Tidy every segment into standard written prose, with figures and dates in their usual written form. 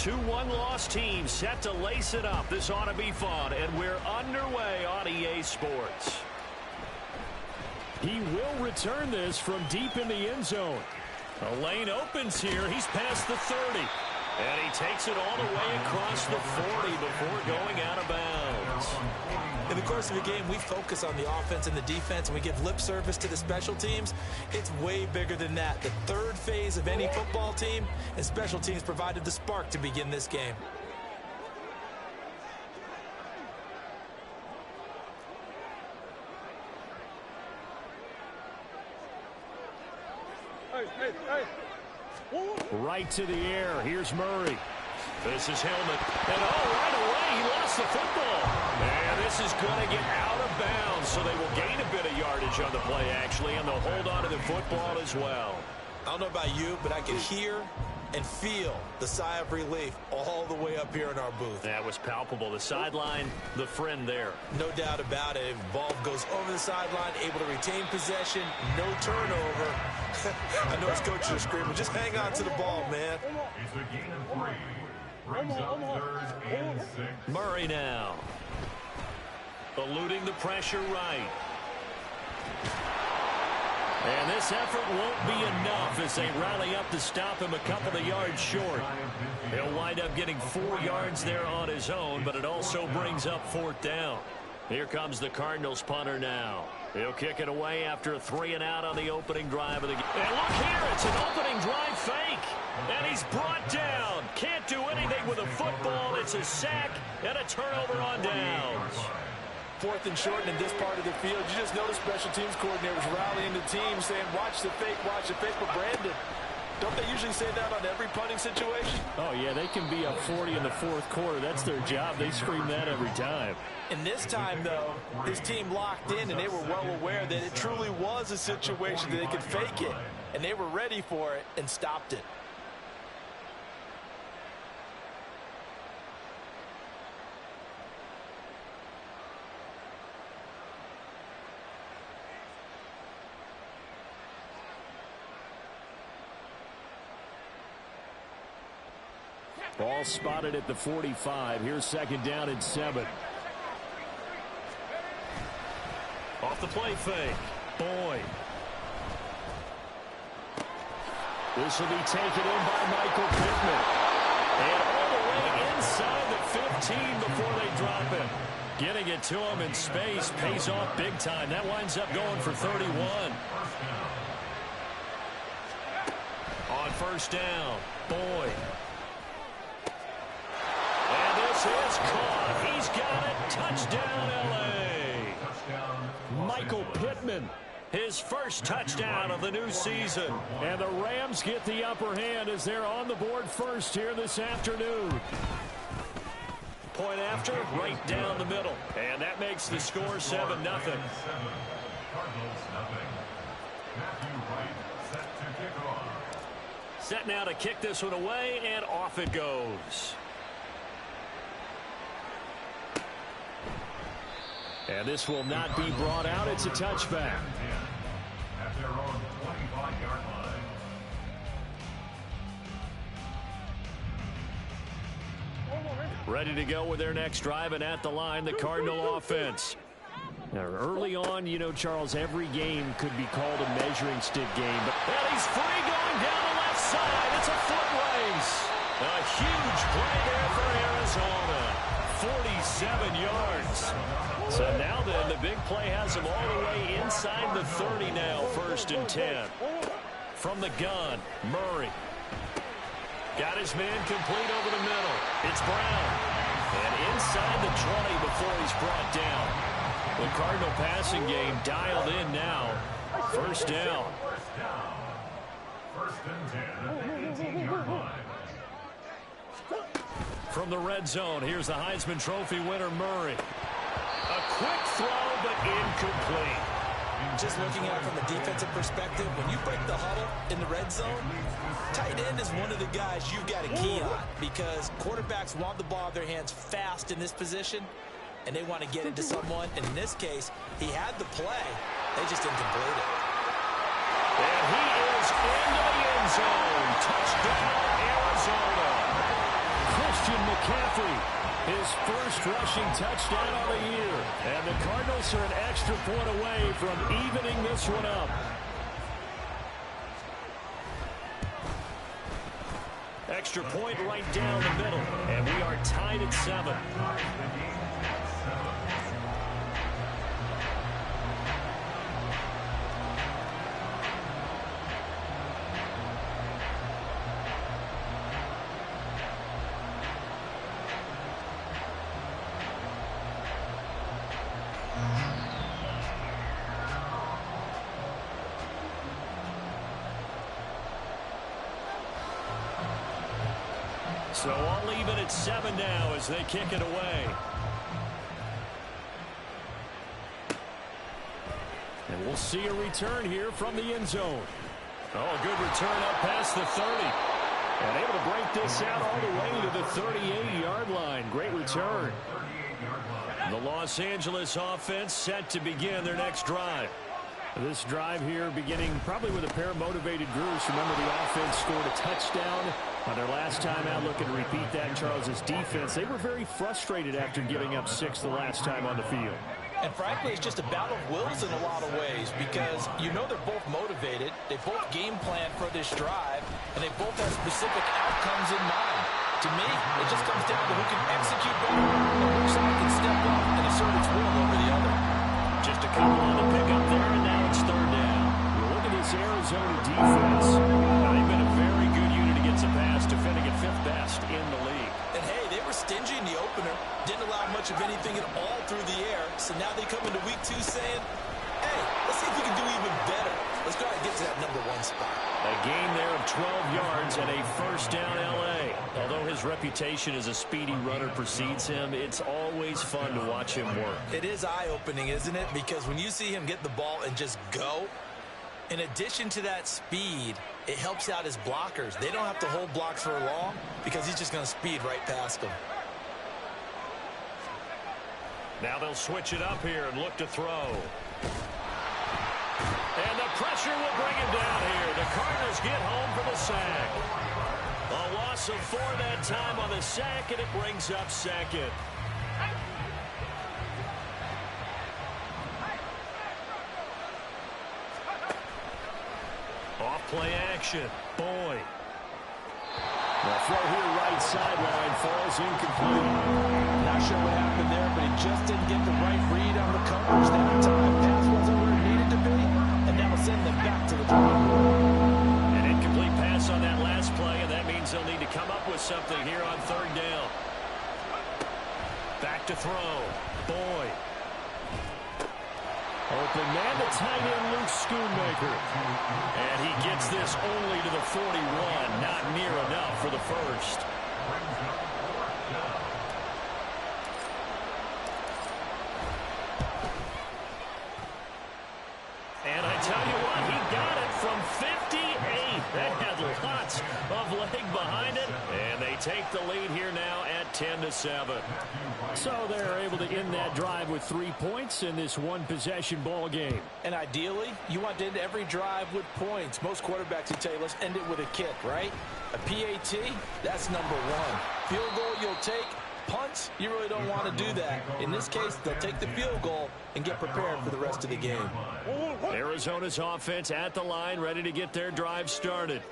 Two one-loss teams set to lace it up. This ought to be fun, and we're underway on EA Sports. He will return this from deep in the end zone. A lane opens here. He's past the 30. And he takes it all the way across the 40 before going out of bounds. In the course of a game, we focus on the offense and the defense, and we give lip service to the special teams. It's way bigger than that. The third phase of any football team, and special teams provided the spark to begin this game. Right to the air. Here's Murray. This is Hillman. And right away, he lost the football. And this is going to get out of bounds, so they will gain a bit of yardage on the play, actually, and they'll hold on to the football as well. I don't know about you, but I can hear and feel the sigh of relief all the way up here in our booth. That was palpable. The sideline, the friend there. No doubt about it. Ball goes over the sideline, able to retain possession, no turnover. I know his coaches are screaming, just hang on to the ball, man. It's a gain of 3. Brings up 3rd and 6. Murray now. Eluding the pressure right. And this effort won't be enough as they rally up to stop him a couple of yards short. He'll wind up getting 4 yards there on his own, but it also brings up 4th down. Here comes the Cardinals punter now. He'll kick it away after a 3-and-out on the opening drive of the game. And look here, it's an opening drive fake. And he's brought down. Can't do anything with a football. It's a sack and a turnover on downs. 4th and short, and in this part of the field, you just notice special teams coordinators rallying the team, saying, watch the fake, watch the fake. But Brandon, don't they usually say that on every punting situation? Oh, yeah, they can be up 40 in the 4th quarter. That's their job. They scream that every time. And this time, though, his team locked in, and they were well aware that it truly was a situation that they could fake it. And they were ready for it and stopped it. Ball spotted at the 45. Here's 2nd down and 7. Off the play fake. Boyd. This will be taken in by Michael Pittman. And all the way inside the 15 before they drop him. Getting it to him in space pays off big time. That winds up going for 31. On 1st down, Boyd. And this is caught. He's got it. Touchdown, L.A. Michael Pittman. His first touchdown of the new season. And the Rams get the upper hand as they're on the board first here this afternoon. Point after, right down the middle. And that makes the score 7-0. Cardinals 0. Matthew Wright set to kick off. Set now to kick this one away, and off it goes. And this will not be brought out. It's a touchback. At their own 25-yard line. Ready to go with their next drive, and at the line, the Cardinal offense. Now, early on, you know, Charles, every game could be called a measuring stick game. And he's free going down the left side. It's a foot race. A huge play there for Arizona. 47 yards. So now then, the big play has him all the way inside the 30 now, 1st and 10. From the gun, Murray. Got his man complete over the middle. It's Brown. And inside the 20 before he's brought down. The Cardinal passing game dialed in now. 1st down. 1st and 10 at the 18-yard line. From the red zone, here's the Heisman Trophy winner, Murray. A quick throw, but incomplete. Just looking at it from a defensive perspective, when you break the huddle in the red zone, tight end is one of the guys you've got to key on because quarterbacks want the ball in their hands fast in this position, and they want to get into someone. And in this case, he had the play. They just didn't complete it. And he is into the end zone. Touchdown, Arizona. Christian McCaffrey, his first rushing touchdown on the year. And the Cardinals are an extra point away from evening this one up. Extra point right down the middle. And we are tied at 7. So I'll leave it at 7 now as they kick it away. And we'll see a return here from the end zone. Oh, good return up past the 30. And able to break this out all the way to the 38-yard line. Great return. The Los Angeles offense set to begin their next drive. This drive here beginning probably with a pair of motivated groups. Remember, the offense scored a touchdown on their last time out. Looking to repeat that in Charles's defense. They were very frustrated after giving up 6 the last time on the field. And frankly, it's just a battle of wills in a lot of ways because you know they're both motivated. They both game plan for this drive, and they both have specific outcomes in mind. To me, it just comes down to who can execute better and which side can step up and assert its will over the other. Just a couple on the pickup there, and now it's 3rd down. Well, look at this Arizona defense. Now, they've been a very good unit against the pass, defending at 5th best in the league. And hey, they were stingy in the opener, didn't allow much of anything at all through the air. So now they come into week 2 saying, hey, let's see if we can do even better. Let's try to get to that number 1 spot. A gain there of 12 yards and a 1st down L.A. Although his reputation as a speedy runner precedes him, it's always fun to watch him work. It is eye-opening, isn't it? Because when you see him get the ball and just go, in addition to that speed, it helps out his blockers. They don't have to hold blocks for long because he's just going to speed right past them. Now they'll switch it up here and look to throw. And the pressure will bring him down here. The Cardinals get home for the sack. A loss of 4 that time on the sack, and it brings up 2nd. Off play action. Boyd. The throw here right sideline falls incomplete. Not sure what happened there, but he just didn't get the right read on the coverage that time. Pass wasn't where it needed to be, and that'll send them back to the drawing board. An incomplete pass on that last play, and that means they'll need to come up with something here on 3rd down. Back to throw. Boyd. Open man to tight end Luke Schoonmaker. And he gets this only to the 41. Not near enough for the 1st. And I tell you what, he got it from 58. That had lots of leg behind it. And they take the lead here now at 10-7. So they're able to end that drive with 3 points in this one-possession ball game. And ideally, you want to end every drive with points. Most quarterbacks would tell you, let's end it with a kick, right? A PAT, that's number 1. Field goal you'll take. Punts, you really don't want to do that. In this case, they'll take the field goal and get prepared for the rest of the game. Arizona's offense at the line, ready to get their drive started.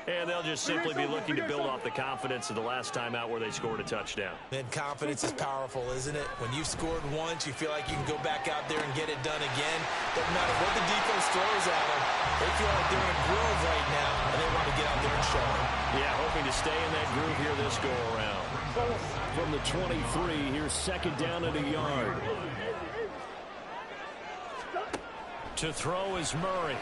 And they'll just simply be looking to build off the confidence of the last time out where they scored a touchdown. And confidence is powerful, isn't it? When you've scored once, you feel like you can go back out there and get it done again. Doesn't matter what the defense throws at them. They feel like they're in a groove right now, and they want to get out there and show it. Yeah, hoping to stay in that groove here this go-around. From the 23, here's 2nd down at a yard. To throw is Murray.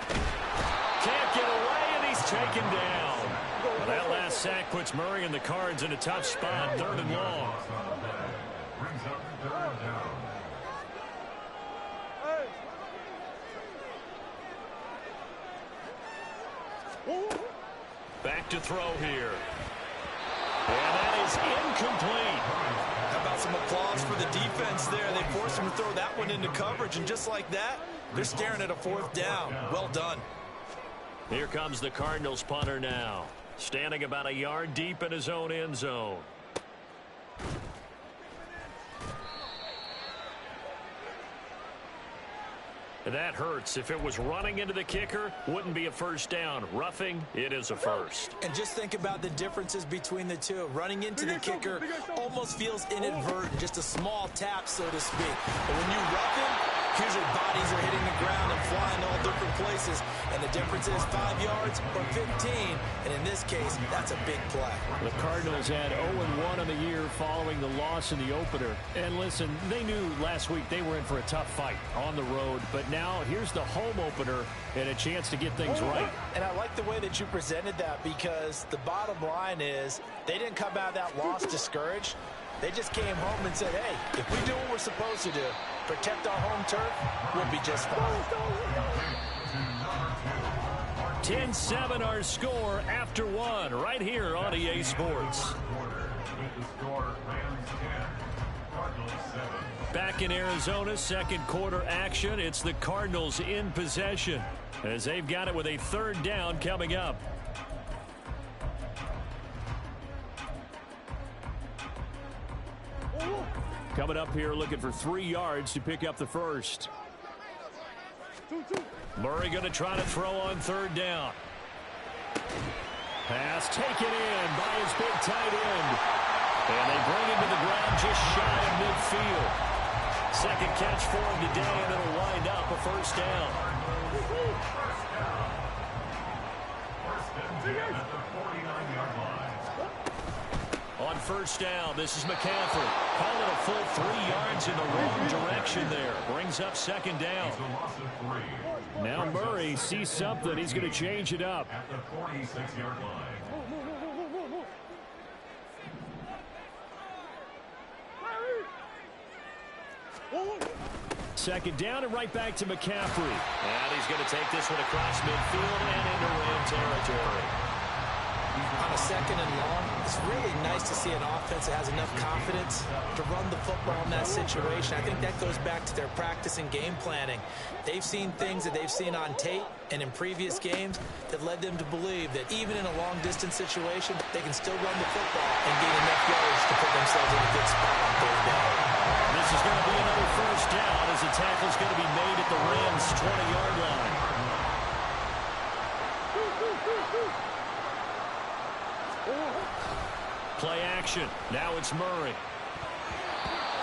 Can't get away, and he's taken down. Well, that last sack puts Murray and the Cards in a tough spot, 3rd and long. Brings up 3rd down. Back to throw here. And that is incomplete. How about some applause for the defense there? They forced him to throw that one into coverage, and just like that, they're staring at a 4th down. Well done. Here comes the Cardinals punter now, standing about a yard deep in his own end zone. That hurts. If it was running into the kicker, wouldn't be a first down. Roughing, it is a first. And just think about the differences between the two. Running into the kicker almost feels inadvertent, just a small tap, so to speak. But when you rough him, usually bodies are hitting the ground and flying all different places. And the difference is 5 yards or 15. And in this case, that's a big play. The Cardinals had 0-1 on the year following the loss in the opener. And listen, they knew last week they were in for a tough fight on the road. But now here's the home opener and a chance to get things right. And I like the way that you presented that, because the bottom line is they didn't come out of that loss discouraged. They just came home and said, hey, if we do what we're supposed to do, protect our home turf, we'll be just fine. 10-7 our score after one right here on EA Sports. Back in Arizona, second quarter action. It's the Cardinals in possession as they've got it with a third down coming up. Coming up here looking for 3 yards to pick up the first. Murray going to try to throw on third down. Pass taken in by his big tight end. And they bring him to the ground just shy of midfield. Second catch for him today, and it'll wind up a first down. On first down, this is McCaffrey. Call it a full 3 yards in the wrong direction there. Brings up second down. Now Murray sees something. He's going to change it up. At the 46-yard line. Second down and right back to McCaffrey. And he's going to take this one across midfield and into Ram territory. On a second and long, it's really nice to see an offense that has enough confidence to run the football in that situation. I think that goes back to their practice and game planning. They've seen things that they've seen on tape and in previous games that led them to believe that even in a long-distance situation, they can still run the football and gain enough yards to put themselves in a good spot on third down. This is going to be another first down as the tackle's going to be made at the Rams' 20-yard line. Play action. Now it's Murray.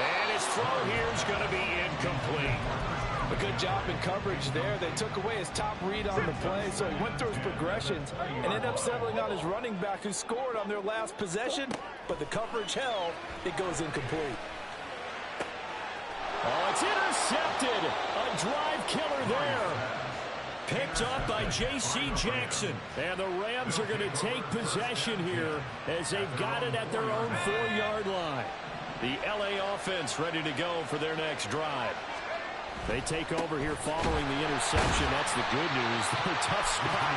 And his throw here is going to be incomplete. A good job in coverage there. They took away his top read on the play, so he went through his progressions and ended up settling on his running back, who scored on their last possession, but the coverage held. It goes incomplete. Oh, it's intercepted. A drive killer there. Picked up by J.C. Jackson. And the Rams are going to take possession here as they've got it at their own 4-yard line. The L.A. offense ready to go for their next drive. They take over here following the interception. That's the good news. Their tough spot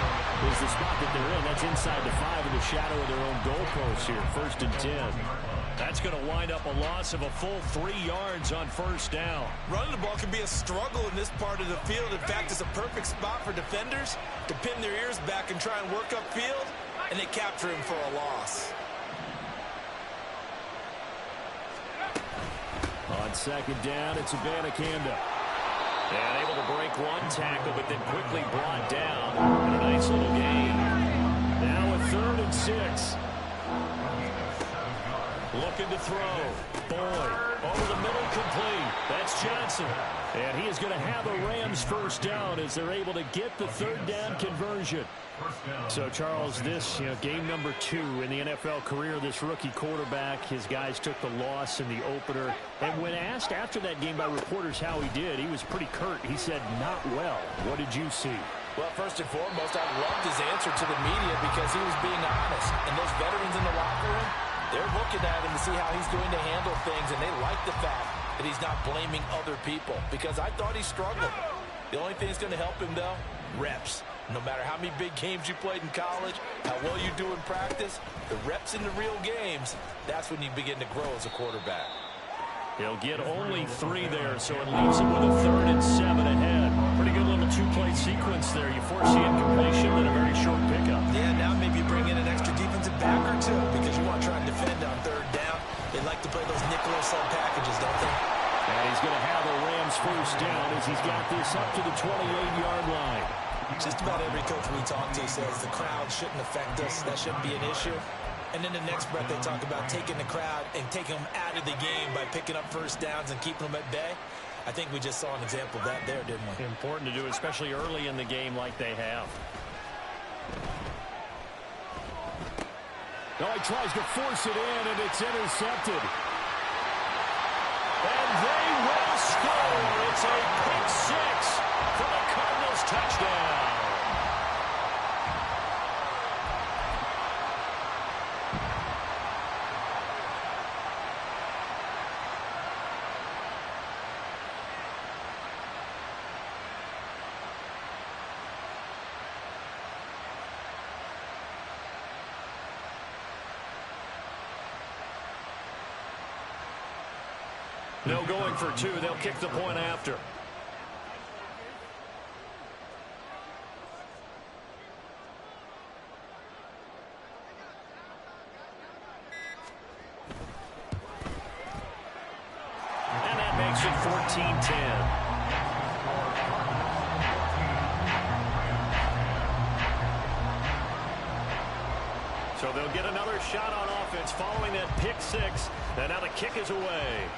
is the spot that they're in. That's inside the 5 in the shadow of their own goalpost here. 1st and 10. That's going to wind up a loss of a full 3 yards on first down. Running the ball can be a struggle in this part of the field. In fact, it's a perfect spot for defenders to pin their ears back and try and work upfield, and they capture him for a loss. On second down, it's Abanikanda. And able to break one tackle, but then quickly brought down. And a nice little gain. Now a 3rd and 6. Looking to throw. Boyd over the middle, complete. That's Johnson. And he is going to have a Rams first down as they're able to get the 3rd down conversion. So, Charles, this game number 2 in the NFL career, this rookie quarterback, his guys took the loss in the opener. And when asked after that game by reporters how he did, he was pretty curt. He said, not well. What did you see? Well, first and foremost, I loved his answer to the media because he was being honest. And those veterans in the locker room, they're looking at him to see how he's going to handle things, and they like the fact that he's not blaming other people, because I thought he struggled. The only thing that's going to help him, though, reps. No matter how many big games you played in college, how well you do in practice, the reps in the real games, that's when you begin to grow as a quarterback. He'll get only 3 there, so it leaves him with a 3rd and 7 ahead. Pretty good little 2-play sequence there. You force the incompletion and a very short pickup. Yeah, now maybe you bring in an extra defensive back or two because you want to try and defend on 3rd down. They like to play those nickel or sub packages, don't they? And he's going to have a Rams first down as he's got this up to the 28-yard line. Just about every coach we talk to says the crowd shouldn't affect us. That shouldn't be an issue. And in the next breath, they talk about taking the crowd and taking them out of the game by picking up first downs and keeping them at bay. I think we just saw an example of that there, didn't we? Important to do, especially early in the game like they have. No, he tries to force it in, and it's intercepted. And they will score. It's a pick six for the Cardinals touchdown. No going for two. They'll kick the point after. And that makes it 14-10. So they'll get another shot on offense following that pick six. And now the kick is away.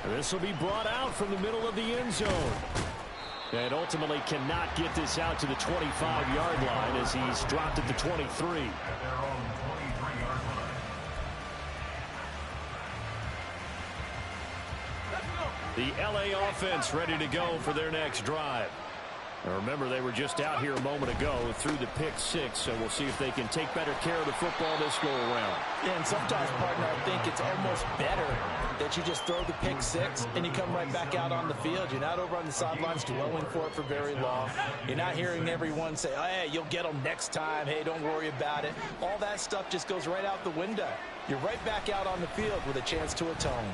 This will be brought out from the middle of the end zone. And ultimately cannot get this out to the 25-yard line as he's dropped at the 23. At their own 23-yard line. The LA offense ready to go for their next drive. Now remember, they were just out here a moment ago through the pick six, so we'll see if they can take better care of the football this go around. Yeah, and sometimes, partner, I think it's almost better that you just throw the pick six and you come right back out on the field. You're not over on the sidelines dwelling for it for very long. You're not hearing everyone say, oh, hey, you'll get them next time. Hey, don't worry about it. All that stuff just goes right out the window. You're right back out on the field with a chance to atone.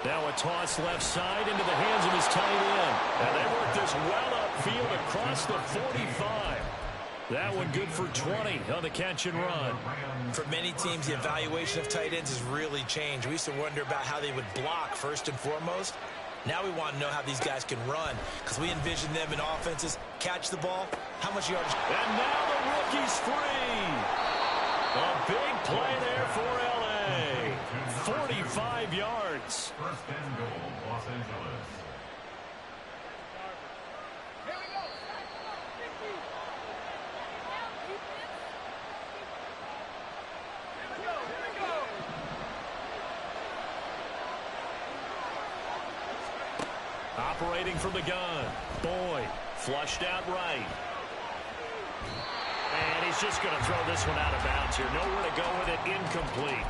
Now a toss left side into the hands of his tight end. And they work this well upfield across the 45. That one good for 20 on the catch and run. For many teams, the evaluation of tight ends has really changed. We used to wonder about how they would block first and foremost. Now we want to know how these guys can run because we envision them in offenses. Catch the ball. How much yardage? And now the rookie's free. A big play there for L.A. 45 yards. First and goal, Los Angeles. Operating from the gun. Boyd flushed out right. And he's just going to throw this one out of bounds here. Nowhere to go with it. Incomplete.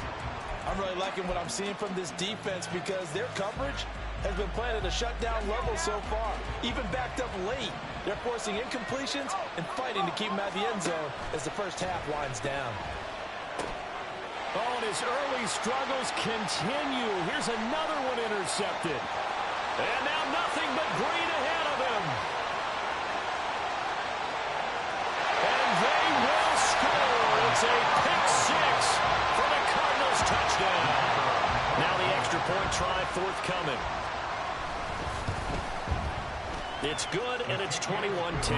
I'm really liking what I'm seeing from this defense because their coverage has been playing at a shutdown level so far. Even backed up late. They're forcing incompletions and fighting to keep them out of the end zone as the first half winds down. Oh, and his early struggles continue. Here's another one intercepted. And now nothing but green ahead of him. And they will score. It's a pick six for the Cardinals touchdown. Now the extra point try forthcoming. It's good, and it's 21-10.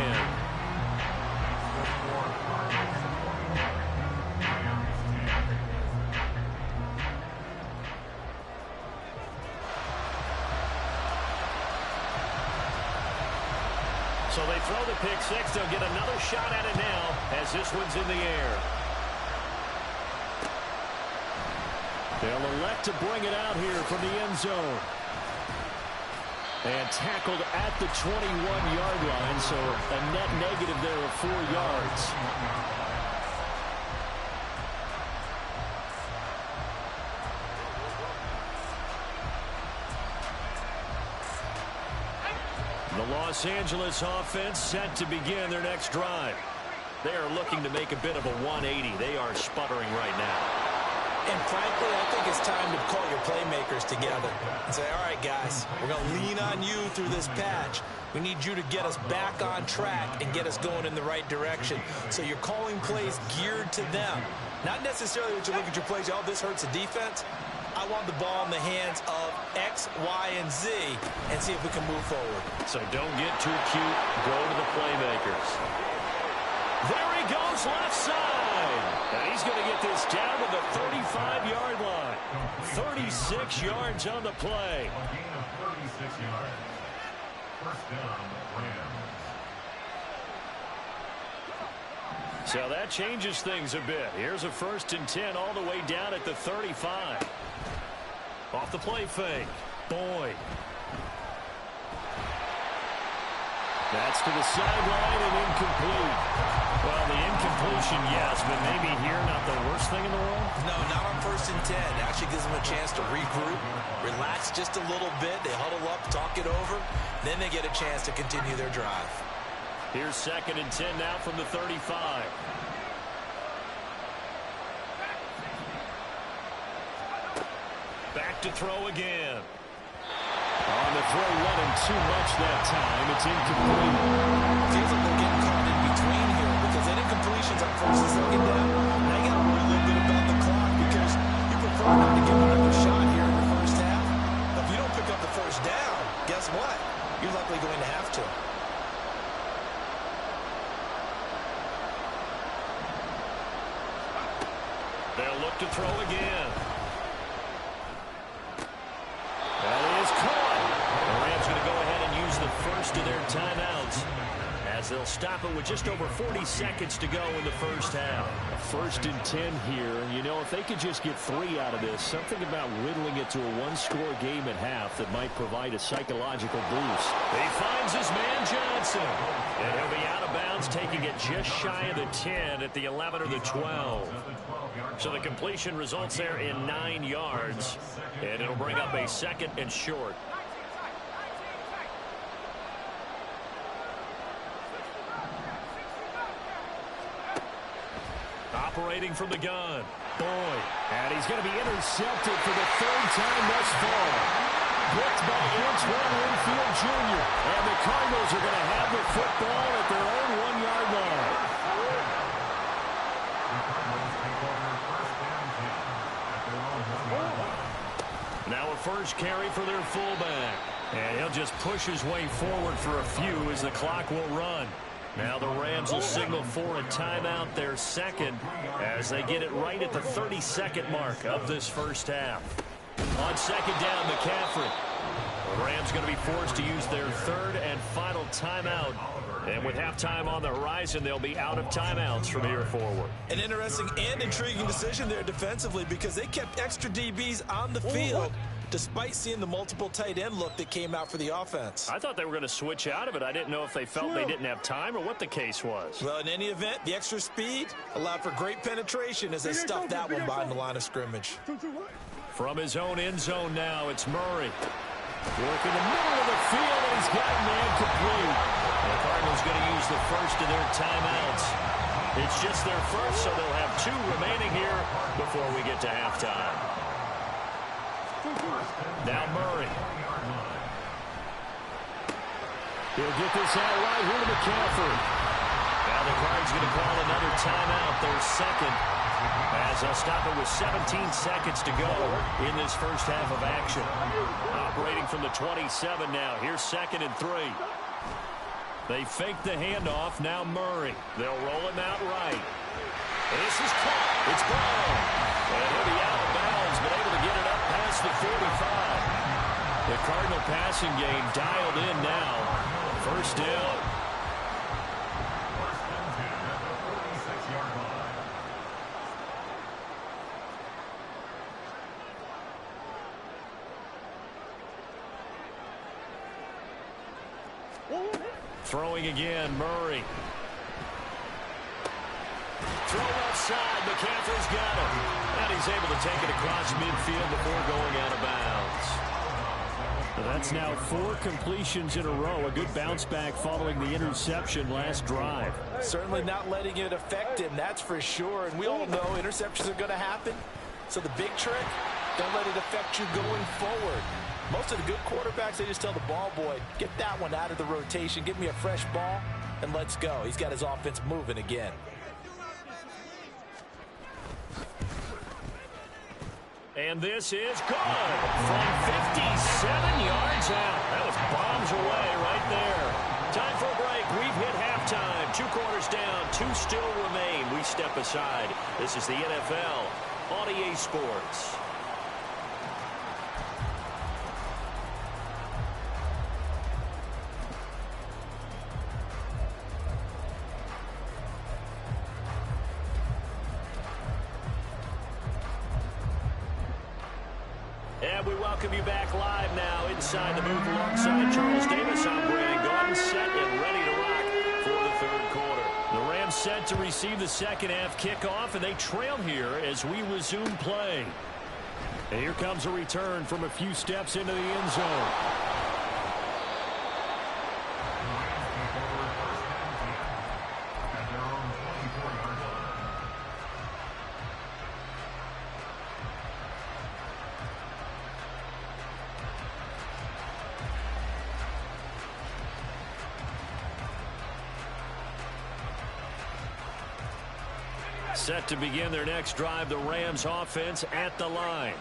So they throw the pick six. They'll get another shot at it now as this one's in the air. They'll elect to bring it out here from the end zone. And tackled at the 21-yard line, so a net negative there of 4 yards. The Los Angeles offense set to begin their next drive. They are looking to make a bit of a 180. They are sputtering right now. And frankly, I think it's time to call your playmakers together and say, all right, guys, we're going to lean on you through this patch. We need you to get us back on track and get us going in the right direction. So you're calling plays geared to them. Not necessarily what you look at your plays, oh, this hurts the defense. I want the ball in the hands of X, Y, and Z and see if we can move forward. So don't get too cute. Go to the playmakers. There he goes left side. And he's going to get this down to the 35-yard line. 36 yards on the play. A gain of 36 yards. First down, Rams. So that changes things a bit. Here's a 1st and 10 all the way down at the 35. Off the play fake. Boyd. That's to the sideline and incomplete. Well, the incompletion, yes, but maybe here not the worst thing in the world? No, not on 1st and 10. Actually gives them a chance to regroup, relax just a little bit. They huddle up, talk it over. Then they get a chance to continue their drive. Here's 2nd and 10 now from the 35. Back to throw again. On the throw, running too much that time. It's incomplete. Feels like they're getting caught in between here because that incompletion's on 1st and 2nd down. Now you got to worry a little bit about the clock because you prefer not to give another shot here in the first half. But if you don't pick up the 1st down, guess what? You're likely going to have to. They'll look to throw again. That is caught. The Rams going to go ahead and use the first of their timeouts as they'll stop it with just over 40 seconds to go in the first half. A 1st and 10 here. You know, if they could just get 3 out of this, something about whittling it to a one-score game at half that might provide a psychological boost. He finds his man Johnson. And he'll be out of bounds, taking it just shy of the 10 at the 11 or the 12. So the completion results there in 9 yards. And it'll bring up a 2nd and short. Operating from the gun. Boyd. And he's going to be intercepted for the 3rd time thus far. Blocked by Antoine Winfield Jr. And the Cardinals are going to have the football at their own 1-yard line. Now a first carry for their fullback. And he'll just push his way forward for a few as the clock will run. Now the Rams will signal for a timeout, their 2nd, as they get it right at the 32nd mark of this first half. On 2nd down, McCaffrey. The Rams going to be forced to use their 3rd and final timeout. And with halftime on the horizon, they'll be out of timeouts from here forward. An interesting and intriguing decision there defensively because they kept extra DBs on the field despite seeing the multiple tight end look that came out for the offense. I thought they were going to switch out of it. I didn't know if they felt they didn't have time or what the case was. Well, in any event, the extra speed allowed for great penetration as they stuffed that one behind the line of scrimmage. From his own end zone now, it's Murray. Working the middle of the field, and he's got a man complete. The Cardinals going to use the first of their timeouts. It's just their first, so they'll have 2 remaining here before we get to halftime. Now Murray. He'll get this out right here to McCaffrey. Now the Cards going to call another timeout, their 2nd, as they'll stop it with 17 seconds to go in this first half of action. Operating from the 27 now. Here's 2nd and 3. They fake the handoff. Now Murray. They'll roll him out right. This is caught. It's gone. And he'll be out of bounds, but able to get it up past the 45. The Cardinal passing game dialed in now. First down. Throwing again, Murray. Throw outside. McCaffrey's got it. And he's able to take it across midfield before going out of bounds. That's now 4 completions in a row. A good bounce back following the interception last drive. Certainly not letting it affect him, that's for sure. And we all know interceptions are going to happen. So the big trick, don't let it affect you going forward. Most of the good quarterbacks, they just tell the ball boy, get that one out of the rotation, give me a fresh ball, and let's go. He's got his offense moving again. And this is good from 57 yards out. That was bombs away right there. Time for a break. We've hit halftime. 2 quarters down. 2 still remain. We step aside. This is the NFL on EA Sports. And we welcome you back live now inside the booth alongside Charles Davis. I'm Brandon Gordon, set and ready to rock for the third quarter. The Rams set to receive the second half kickoff, and they trail here as we resume play. And here comes a return from a few steps into the end zone. Set to begin their next drive, the Rams offense at the line.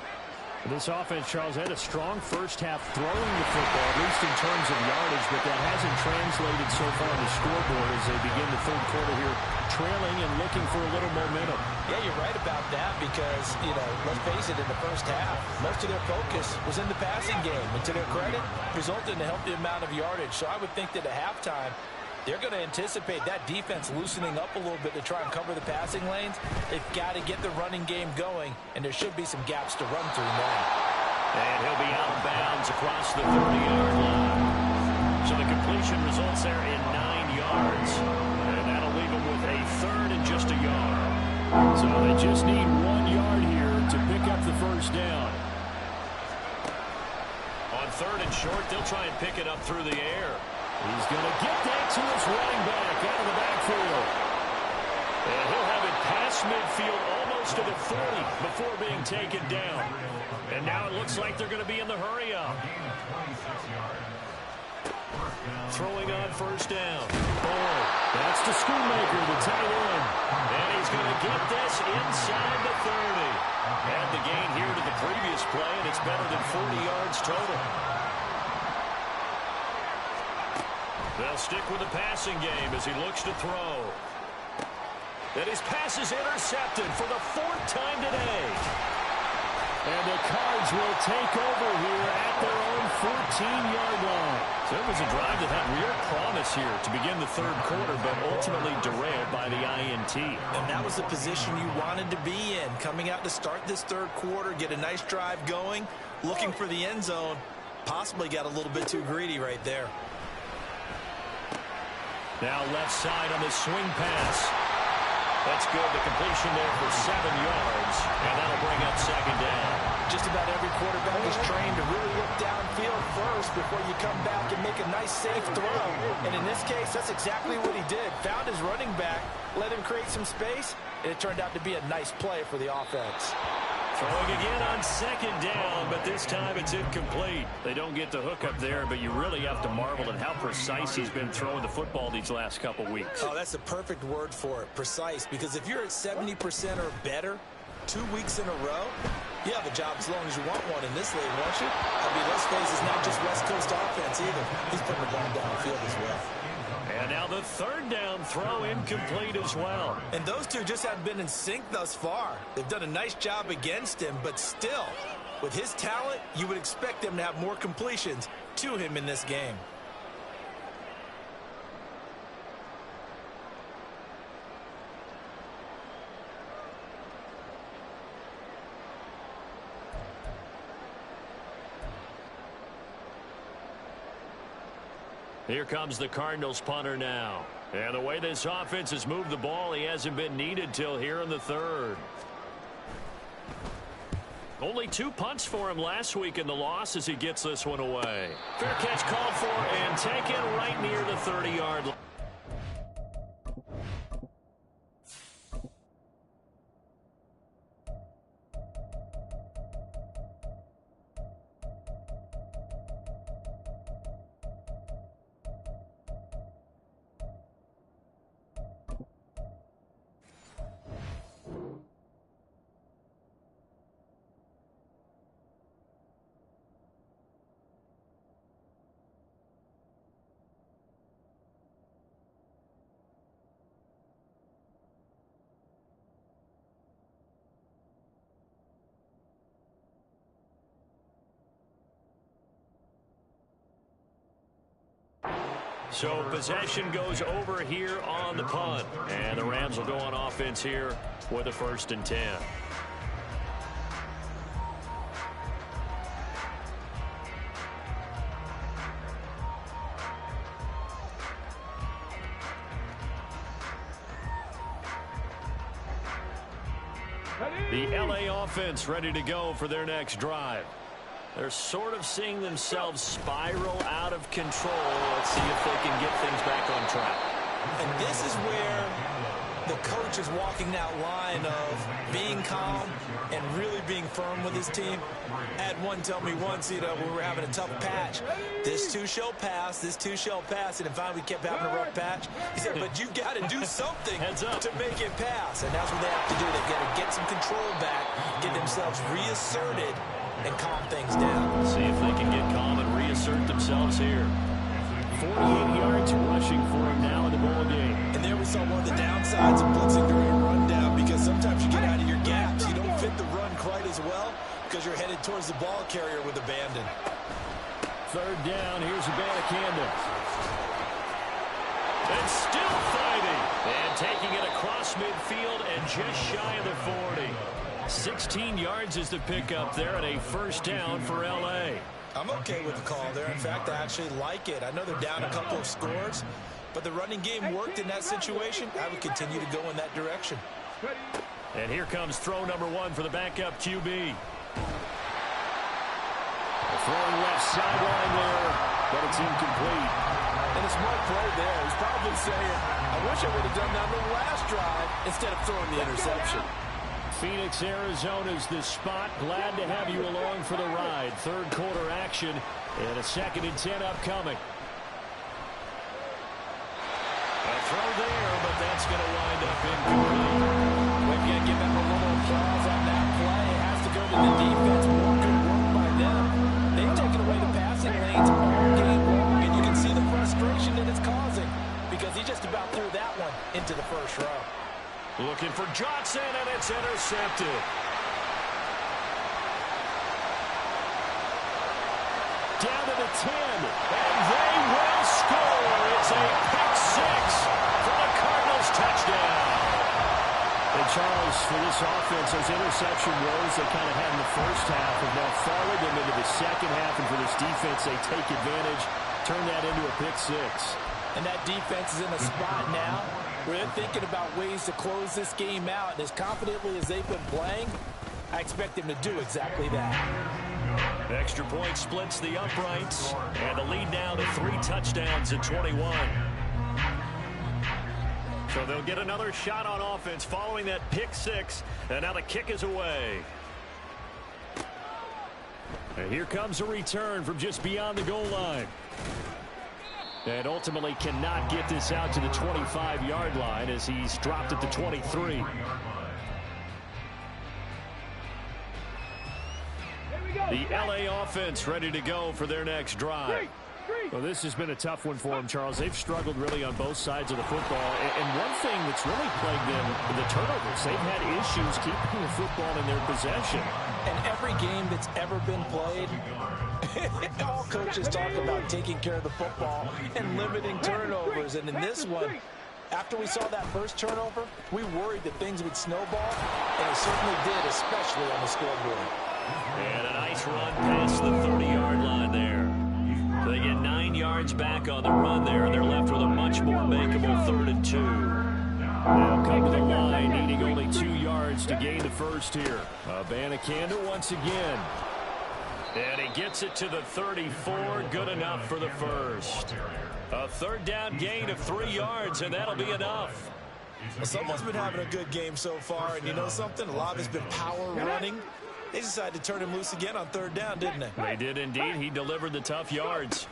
This offense, Charles, had a strong first half throwing the football, at least in terms of yardage, but that hasn't translated so far on the scoreboard as they begin the third quarter here, trailing and looking for a little momentum. Yeah, you're right about that because, let's face it, in the first half, most of their focus was in the passing game. And to their credit, resulted in a healthy amount of yardage. So I would think that at halftime, they're going to anticipate that defense loosening up a little bit to try and cover the passing lanes. They've got to get the running game going, and there should be some gaps to run through now. And he'll be out of bounds across the 30-yard line. So the completion results there in 9 yards. And that'll leave them with a third and just a yard. So they just need 1 yard here to pick up the first down. On third and short, they'll try and pick it up through the air. He's going to get that to his running back out of the backfield. And he'll have it past midfield almost to the 40 before being taken down. And now it looks like they're going to be in the hurry-up. Throwing on first down. Oh, that's to Schoonmaker, the tight end. And he's going to get this inside the 30. Had the gain here to the previous play, and it's better than 40 yards total. They'll stick with the passing game as he looks to throw. And his pass is intercepted for the 4th time today. And the Cards will take over here at their own 14-yard line. So it was a drive that had real promise here to begin the third quarter, but ultimately derailed by the INT. And that was the position you wanted to be in. Coming out to start this third quarter, get a nice drive going, looking for the end zone. Possibly got a little bit too greedy right there. Now left side on the swing pass. That's good. The completion there for 7 yards. And that'll bring up second down. Just about every quarterback is trained to really look downfield first before you come back and make a nice, safe throw. And in this case, that's exactly what he did. Found his running back, let him create some space, and it turned out to be a nice play for the offense. Throwing again on second down, but this time it's incomplete. They don't get the hook up there, but you really have to marvel at how precise he's been throwing the football these last couple weeks. Oh, that's the perfect word for it, precise, because if you're at 70% or better 2 weeks in a row, you have a job as long as you want one in this league, won't you? I mean, let's face it, it's not just West Coast offense either. He's putting the ball down the field as well. And now the third down throw incomplete as well. And those two just haven't been in sync thus far. They've done a nice job against him, but still, with his talent, you would expect them to have more completions to him in this game. Here comes the Cardinals punter now. And the way this offense has moved the ball, he hasn't been needed till here in the third. Only 2 punts for him last week in the loss as he gets this one away. Fair catch called for and taken right near the 30-yard line. So possession goes over here on the punt. And the Rams will go on offense here with a 1st and 10. The LA offense ready to go for their next drive. They're sort of seeing themselves spiral out of control. Let's see if they can get things back on track. And this is where the coach is walking that line of being calm and really being firm with his team. I had one tell me once, when we were having a tough patch, this too shall pass, this too shall pass, and finally we kept having a rough patch. He said, but you got to do something to make it pass, and that's what they have to do. They got to get some control back, get themselves reasserted, and calm things down. See if they can get calm and reassert themselves here. 48 yards rushing for him now in the ball game. And there we saw one of the downsides of blitzing during a rundown, because sometimes you get out of your gaps. You don't fit the run quite as well because you're headed towards the ball carrier with abandon. 3rd down. Here's Abanikanda. And still fighting. And taking it across midfield and just shy of the 40. 16 yards is the pickup there, and a 1st down for L.A. I'm okay with the call there. In fact, I actually like it. I know they're down a couple of scores, but the running game worked in that situation. I would continue to go in that direction. And here comes throw number 1 for the backup QB. Throwing left sideline there, but it's incomplete. And a smart play there. He's probably saying, I wish I would have done that on the last drive instead of throwing the interception. Phoenix, Arizona's the spot. Glad to have you along for the ride. 3rd quarter action and a 2nd and 10 upcoming. A throw there, but that's going to wind up incomplete. We've got to give them a little applause on that play. It has to go to the defense. More good work by them. They've taken away the passing lanes all game long, and you can see the frustration that it's causing because he just about threw that one into the 1st row. Looking for Johnson, and it's intercepted. Down to the 10, and they will score. It's a pick 6 for the Cardinals touchdown. And Charles, for this offense, those interception woes they kind of had in the 1st half have now followed them into the 2nd half, and for this defense, they take advantage, turn that into a pick 6. And that defense is in a spot now where they're thinking about ways to close this game out. And as confidently as they've been playing, I expect them to do exactly that. Extra point splits the uprights, and the lead now to 3 touchdowns at 21. So they'll get another shot on offense following that pick 6, and now the kick is away. And here comes a return from just beyond the goal line. And ultimately cannot get this out to the 25-yard line as he's dropped at the 23. The LA offense ready to go for their next drive. Well, this has been a tough one for them, Charles. They've struggled really on both sides of the football. And one thing that's really plagued them, the turnovers. They've had issues keeping the football in their possession. And every game that's ever been played, all coaches talk about taking care of the football and limiting turnovers. And in this one, after we saw that first turnover, we worried that things would snowball, and it certainly did, especially on the scoreboard. And a nice run past the 30-yard line there. They get 9 yards back on the run there, and they're left with a much more makeable 3rd and 2. Now come to the line, needing only 2 yards to gain the first here. Abanikanda once again. And he gets it to the 34, good enough for the first. A 3rd down gain of 3 yards, and that'll be enough. Well, someone's been having a good game so far, and you know something? A lot of it's been power running. They decided to turn him loose again on 3rd down, didn't they? They did indeed. He delivered the tough yards.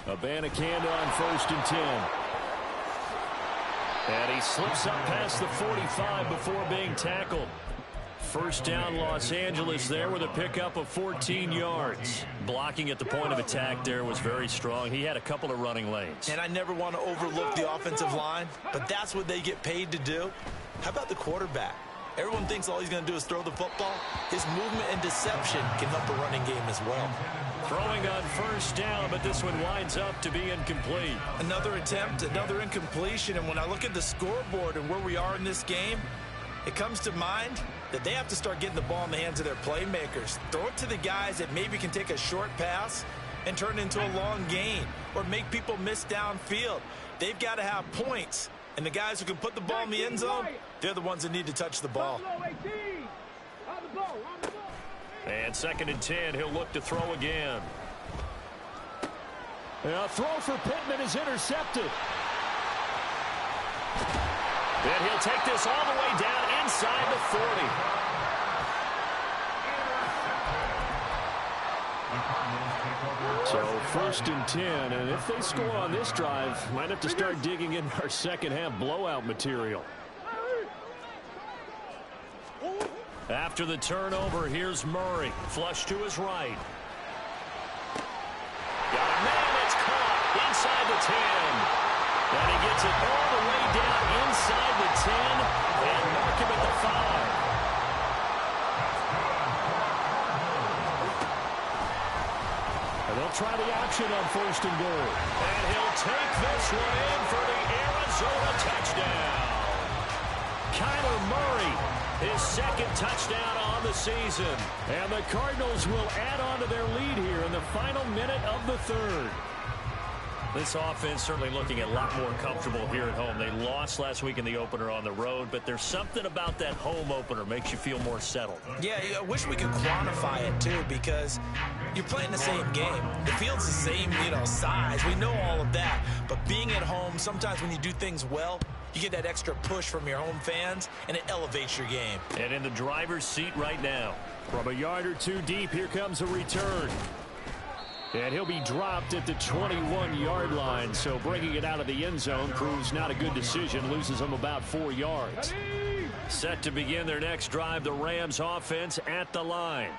Abanikanda on 1st and 10. And he slips up past the 45 before being tackled. 1st down Los Angeles there with a pickup of 14 yards. Blocking at the point of attack there was very strong. He had a couple of running lanes. And I never want to overlook the offensive line, but that's what they get paid to do. How about the quarterback? Everyone thinks all he's going to do is throw the football. His movement and deception can help a running game as well. Throwing on first down, but this one winds up to be incomplete. Another attempt, another incompletion, and when I look at the scoreboard and where we are in this game, it comes to mind that they have to start getting the ball in the hands of their playmakers. Throw it to the guys that maybe can take a short pass and turn it into a long gain or make people miss downfield. They've got to have points, and the guys who can put the ball in the end zone, they're the ones that need to touch the ball. And 2nd and 10, he'll look to throw again. A throw for Pittman is intercepted. Then he'll take this all the way down inside the 40. So 1st and 10, and if they score on this drive, might have to start digging in our second half blowout material. After the turnover, here's Murray. Flush to his right. Got a man that's caught inside the 10. And he gets it all the way down inside the 10 and mark him at the 5. And they'll try the option on 1st and goal. And he'll take this one in for the Arizona touchdown. Kyler Murray, his 2nd touchdown on the season. And the Cardinals will add on to their lead here in the final minute of the 3rd. This offense certainly looking a lot more comfortable here at home. They lost last week in the opener on the road, but there's something about that home opener makes you feel more settled. Yeah, I wish we could quantify it, too, because you're playing the same game. The field's the same, size. We know all of that. But being at home, sometimes when you do things well, you get that extra push from your home fans, and it elevates your game. And in the driver's seat right now. From a yard or two deep, here comes a return. And he'll be dropped at the 21-yard line. So bringing it out of the end zone proves not a good decision. Loses him about 4 yards. Set to begin their next drive, the Rams offense at the line.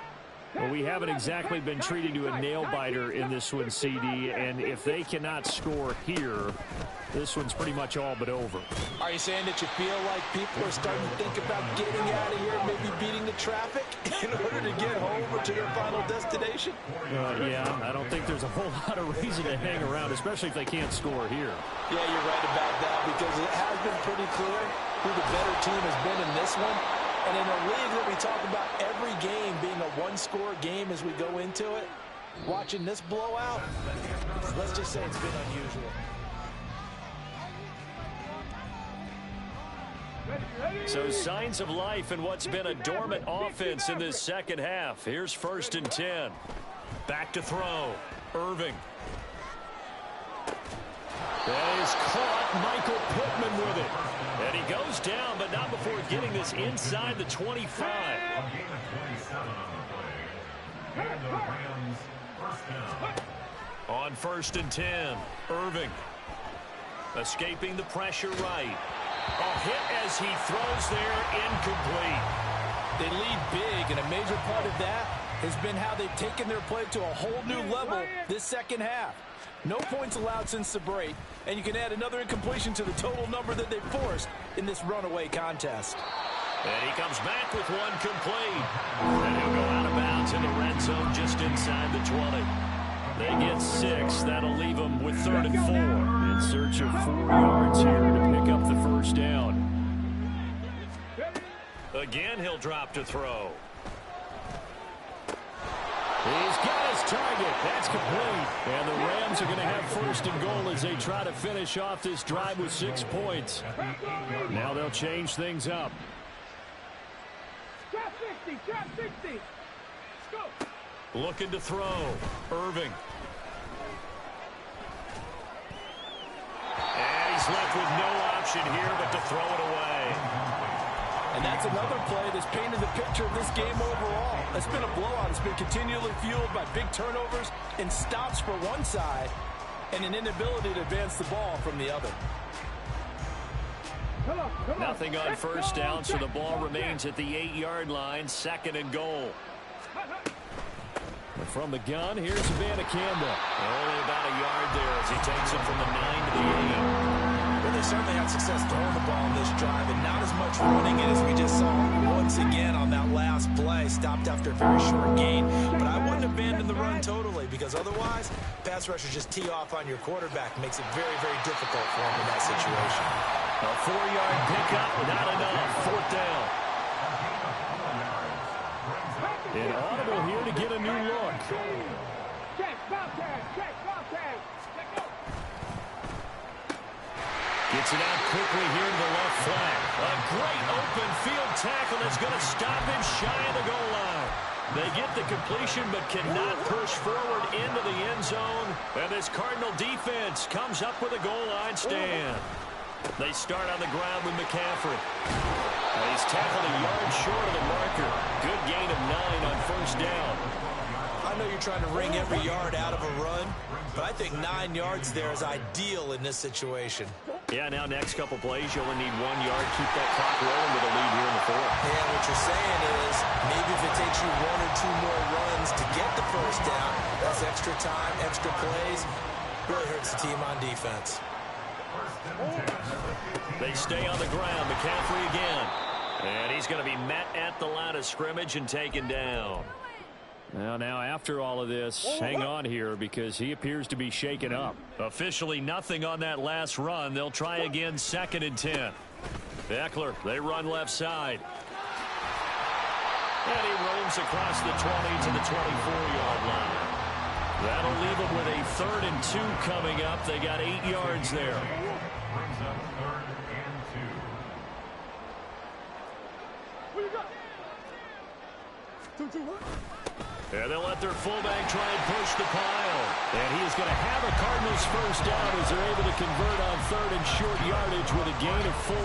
Well, we haven't exactly been treated to a nail-biter in this one, CD. And if they cannot score here, this one's pretty much all but over. Are you saying that you feel like people are starting to think about getting out of here, maybe beating the traffic in order to get home or to their final destination? Yeah, I don't think there's a whole lot of reason to hang around, especially if they can't score here. Yeah, you're right about that, because it has been pretty clear who the better team has been in this one. And in a league that we talk about every game being a one-score game as we go into it, watching this blowout, let's just say it's been unusual. So signs of life in what's been a dormant offense in this second half. Here's 1st and 10. Back to throw. Irving. That is caught. Michael Pittman with it. And he goes down, but not before getting this inside the 25. On 1st and 10, Irving. Escaping the pressure right. A hit as he throws there, incomplete. They lead big, and a major part of that has been how they've taken their play to a whole new level this second half. No points allowed since the break, and you can add another incompletion to the total number that they've forced in this runaway contest. And he comes back with one complete. And he'll go out of bounds in the red zone just inside the 20. They get 6. That'll leave them with 3rd and 4. In search of 4 yards here to pick up the first down. Again, he'll drop to throw. He's got his target. That's complete. And the Rams are going to have 1st and goal as they try to finish off this drive with 6 points. Now they'll change things up. Trap 60. Let's go. Looking to throw. Irving. And he's left with no option here but to throw it away. And that's another play that's painted the picture of this game overall. It's been a blowout. It's been continually fueled by big turnovers and stops for one side and an inability to advance the ball from the other. Nothing on first down, so the ball remains at the 8-yard line, 2nd and goal. And from the gun, here's Vanakanda. Only about a yard there as he takes it from the 9 to the 8. Well, the certainly had success throwing the ball in this drive, and not as much running it as we just saw once again on that last play. Stopped after a very short gain, but I wouldn't abandon the run totally, because otherwise, pass rushers just tee off on your quarterback. Makes it very, very difficult for him in that situation. A 4-yard pickup, not enough. Fourth down. An audible here to get a new look. Check, Bobcat, check, Bobcat. Let go. Gets it out quickly here to the left flank. A great open field tackle that's going to stop him shy of the goal line. They get the completion but cannot push forward into the end zone. And this Cardinal defense comes up with a goal line stand. They start on the ground with McCaffrey. He's tackled a yard short of the marker. Good gain of 9 on first down. I know you're trying to wring every yard out of a run, but I think 9 yards there is ideal in this situation. Yeah, now next couple plays, you only need 1 yard. Keep that clock rolling with a lead here in the fourth. Yeah, what you're saying is maybe if it takes you 1 or 2 more runs to get the first down, that's extra time, extra plays. Really hurts the team on defense. They stay on the ground. McCaffrey again. And he's going to be met at the line of scrimmage and taken down. Well, now after all of this, hang on here because he appears to be shaken up. Officially nothing on that last run. They'll try again 2nd and 10. Eckler, they run left side. And he roams across the 20 to the 24-yard line. That'll leave them with a 3rd and 2 coming up. They got 8 yards there. Brings up 3rd and 2. And they'll let their fullback try and push the pile. And he is going to have a Cardinals first down as they're able to convert on 3rd and short yardage with a gain of 4.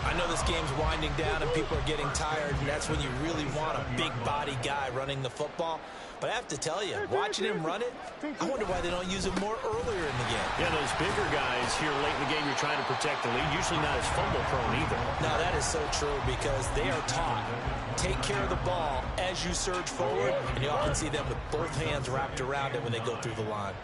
I know this game's winding down and people are getting tired, and that's when you really want a big body guy running the football. But I have to tell you, watching him run it, I wonder why they don't use him more earlier in the game. Yeah, those bigger guys here late in the game, you're trying to protect the lead. Usually not as fumble prone either. Now, that is so true because they are taught. Take care of the ball as you surge forward, and you often see them with both hands wrapped around it when they go through the line.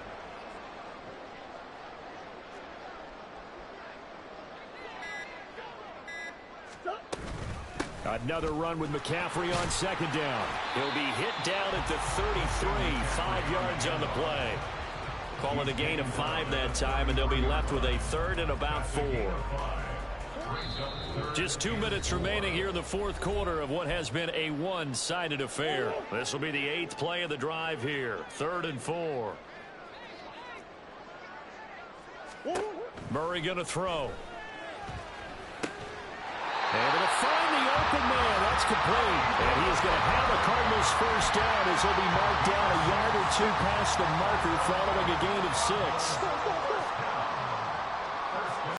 Another run with McCaffrey on 2nd down. He'll be hit down at the 33, 5 yards on the play. Call it a gain of 5 that time, and they'll be left with a 3rd and about 4. Just 2 minutes remaining here in the fourth quarter of what has been a one-sided affair. This will be the 8th play of the drive here. 3rd and 4. Murray going to throw. Able to find the open man. That's complete. And he is going to have a Cardinals first down as he'll be marked down a yard or 2 past the marker following a gain of 6.